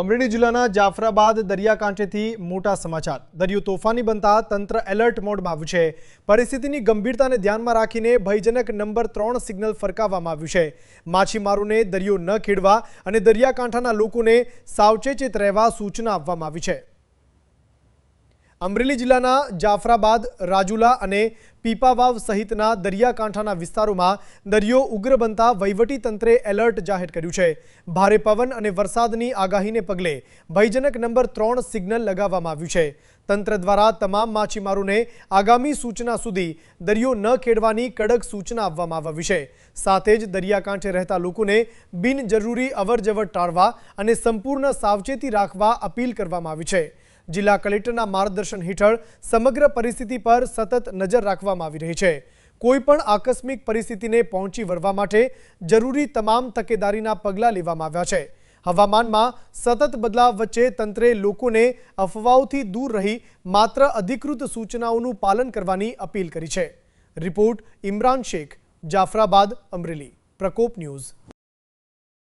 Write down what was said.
અમરેલી જિલ્લાના જાફરાબાદ દરિયાકાંઠેથી મોટા સમાચાર। દરિયો તોફાની બનતા તંત્ર એલર્ટ મોડમાં આવ્યું છે। પરિસ્થિતિની ગંભીરતાને ધ્યાનમાં રાખીને ભયજનક નંબર 3 સિગ્નલ ફરકાવવામાં આવ્યું છે। માછીમારોને દરિયો ન ખેડવા અને દરિયાકાંઠાના લોકોને સાવચેત રહેવા સૂચના આપવામાં આવી છે। અમરેલી જિલ્લાના જાફરાબાદ, રાજુલા અને પીપાવાવ સહિતના દરિયાકાંઠાના વિસ્તારોમાં દરિયો ઉગ્ર બનતા વહીવટી તંત્રે એલર્ટ જાહેર કર્યું છે। ભારે પવન અને વરસાદની આગાહીને પગલે ભયજનક નંબર 3 સિગ્નલ લગાવવામાં આવ્યું છે। તંત્ર દ્વારા તમામ માછીમારોને આગામી સૂચના સુધી દરિયો ન ખેડવાની કડક સૂચના આપવામાં આવી છે। સાથે જ દરિયાકાંઠે રહેતા લોકોને બિનજરૂરી અવરજવર ટાળવા અને સંપૂર્ણ સાવચેતી રાખવા અપીલ કરવામાં આવી છે। જિલ્લા કલેક્ટરના માર્ગદર્શન હેઠળ સમગ્ર પરિસ્થિતિ પર સતત નજર રાખવામાં આવી રહી છે। કોઈપણ આકસ્મિક પરિસ્થિતિને પહોંચી વળવા માટે જરૂરી તમામ તકેદારીના પગલાં લેવામાં આવ્યા છે। હવામાનમાં સતત બદલાવ વચ્ચે તંત્રે લોકોને અફવાઓથી દૂર રહી માત્ર અધિકૃત સૂચનાઓનું પાલન કરવાની અપીલ કરી છે। રિપોર્ટ ઇમરાન શેખ, જાફરાબાદ, અમરેલી, પ્રકોપ ન્યૂઝ।